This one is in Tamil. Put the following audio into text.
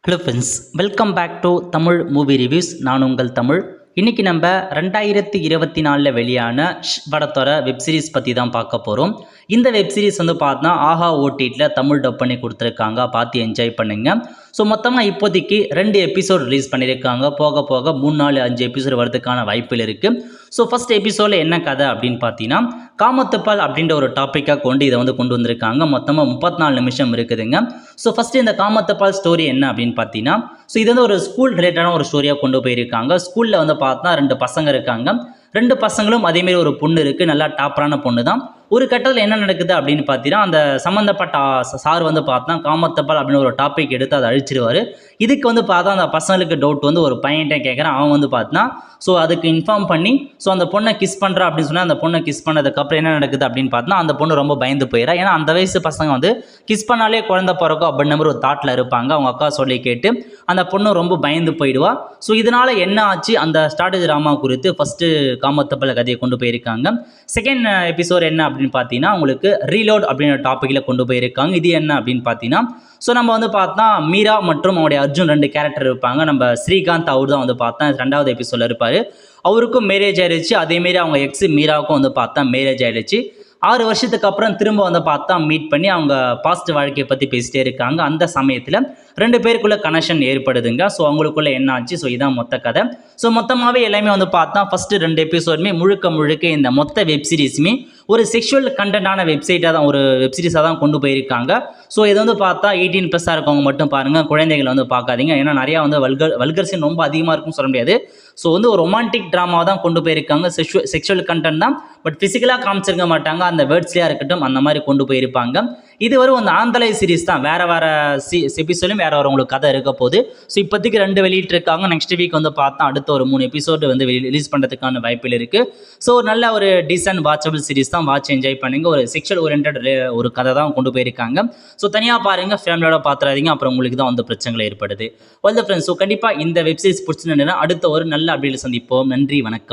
Hello friends, welcome back to Tamil movie reviews. நான் உங்கள் தமிழ். இன்றைக்கி நம்ம 2024 வெளியான படத்தோட வெப்சீரிஸ் பற்றி தான் பார்க்க போகிறோம். இந்த வெப்சீரிஸ் பார்த்தா ஆஹா ஓடிடியில் தமிழ் டப் பண்ணி கொடுத்துருக்காங்க. பார்த்து என்ஜாய் பண்ணுங்க. ஸோ மொத்தமாக இப்போதைக்கு 2 எபிசோட் ரிலீஸ் பண்ணியிருக்காங்க. போக போக 3, 4, 5 எபிசோட் வரதுக்கான வாய்ப்புகள் இருக்குது. ஸோ ஃபஸ்ட் எபிசோடில் என்ன கதை அப்படின்னு பார்த்தீங்கன்னா, காமத்துப்பால் அப்படின்ற ஒரு டாப்பிக்காக கொண்டு இதை கொண்டு வந்திருக்காங்க. மொத்தமாக 34 நிமிஷம் இருக்குதுங்க. ஸோ ஃபஸ்ட்டு இந்த காமத்துப்பால் ஸ்டோரி என்ன அப்படின்னு பார்த்தீங்கன்னா, ஸோ இது ஒரு ஸ்கூல் ரிலேட்டடான ஒரு ஸ்டோரியாக கொண்டு போயிருக்காங்க. ஸ்கூலில் பார்த்தா 2 பசங்க இருக்காங்க. 2 பசங்களும் அதேமாரி ஒரு பொண்ணு இருக்குது. நல்லா டாப்பரான பொண்ணு தான். ஒரு கட்டத்தில் என்ன நடக்குது அப்படின்னு பார்த்தீங்கன்னா, அந்த சம்மந்தப்பட்ட சார் பார்த்தா காமத்தப்பால் அப்படின்னு ஒரு டாபிக் எடுத்து அதை அழிச்சிடுவார். இதுக்கு பார்த்தா அந்த பசங்களுக்கு டவுட் ஒரு பையன்கிட்ட கேட்குறான். அவன் பார்த்தா ஸோ அதுக்கு இன்ஃபார்ம் பண்ணி ஸோ அந்த பொண்ணை கிஸ் பண்ணுறா அப்படின்னு சொன்னால், அந்த பொண்ணை கிஸ் பண்ணதுக்கப்புறம் என்ன நடக்குது அப்படின்னு பார்த்தா, அந்த பொண்ணு ரொம்ப பயந்து போயிடா. ஏன்னா அந்த வயசு பசங்க கிஸ் பண்ணாலே குழந்தை பிறக்கும் அப்படின்ற ஒரு தாட்டில் இருப்பாங்க. அவங்க அக்கா சொல்லி கேட்டு அந்த பொண்ணு ரொம்ப பயந்து போயிடுவா. ஸோ இதனால் என்ன ஆச்சு அந்த ஸ்ட்ராட்டஜி ட்ராமா குறித்து ஃபஸ்ட்டு காமத்தப்பால் கதையை கொண்டு போயிருக்காங்க. செகண்ட் எபிசோட் என்ன அப்படின்னு பார்த்தீங்கன்னா, உங்களுக்கு ரீலோட் அப்படின்ற டாப்பிக்கில் கொண்டு போயிருக்காங்க. இது என்ன அப்படின்னு பார்த்தீங்கன்னா, ஸோ நம்ம பார்த்தா மீரா மற்றும் அவங்களுடைய அர்ஜுன் 2 கேரக்டர் இருப்பாங்க. நம்ம ஸ்ரீகாந்த் அவர் தான் பார்த்தா 2வது எபிசோடில் இருப்பார். அவருக்கும் மேரேஜ் ஆகிடுச்சு. அதேமாரி அவங்க எக்ஸ் மீராவுக்கும் பார்த்தா மேரேஜ் ஆகிடுச்சு. 6 வருஷத்துக்கு அப்புறம் திரும்ப பார்த்தா மீட் பண்ணி அவங்க பாஸ்ட் வாழ்க்கையை பற்றி பேசிட்டே இருக்காங்க. அந்த சமயத்தில் 2 பேருக்குள்ள கனெக்ஷன் ஏற்படுதுங்க. ஸோ அவங்களுக்குள்ள என்ன ஆச்சு, ஸோ இதான் மொத்த கதை. ஸோ மொத்தமாகவே எல்லாமே பார்த்தா ஃபஸ்ட்டு 2 எபிசோடுமே முழுக்க இந்த மொத்த வெப்சீரிஸுமே ஒரு செக்ஷுவல் கண்டென்ட்டான வெப்சைட்டாக தான் ஒரு வெப்சீரிஸாக தான் கொண்டு போயிருக்காங்க. ஸோ இது பார்த்தா 18+ இருக்கவங்க மட்டும் பாருங்கள். குழந்தைகளை பார்க்காதீங்க. ஏன்னா நிறையா வல்கர் சீன் ரொம்ப அதிகமாக இருக்கும்னு சொல்ல முடியாது. ஸோ ஒரு ரொமான்டிக் ட்ராமா தான் கொண்டு போயிருக்காங்க. செக்ஷுவல் கண்டென்ட் தான், பட் ஃபிசிக்கலாக காமிச்சிருக்க மாட்டாங்க. அந்த வேர்ட்ஸ்லேயே இருக்கட்டும் அந்த மாதிரி கொண்டு போயிருப்பாங்க. இது அந்த ஆந்தலை சீரிஸ் தான். வேறு எபிசோடும் வேறு உங்களுக்கு கதை இருக்க போகுது. ஸோ இப்போதைக்கு 2 வெளியிட்டிருக்காங்க. நெக்ஸ்ட் வீக் பார்த்தா அடுத்த ஒரு 3 எபிசோடு ரிலீஸ் பண்ணுறதுக்கான வாய்ப்பில் இருக்குது. ஸோ நல்ல ஒரு டீசன்ட் வாட்சபிள் சீரிஸ் தான். வாட்ச் என்ஜாய் பண்ணுங்கள். ஒரு செக்ஷுவல் ஓரியன்ட் ஒரு கதை தான் கொண்டு போயிருக்காங்க. ஸோ தனியாக பாருங்கள், ஃபேமிலியோட பார்த்துறாதீங்க. அப்புறம் உங்களுக்கு தான் பிரச்சனைகள் ஏற்படுது. ஃப்ரெண்ட்ஸ், ஸோ கண்டிப்பாக இந்த வெப்சீரிஸ் பிடிச்சிருந்ததுன்னா அடுத்த ஒரு நல்ல அப்டேட் சந்திப்போம். நன்றி, வணக்கம்.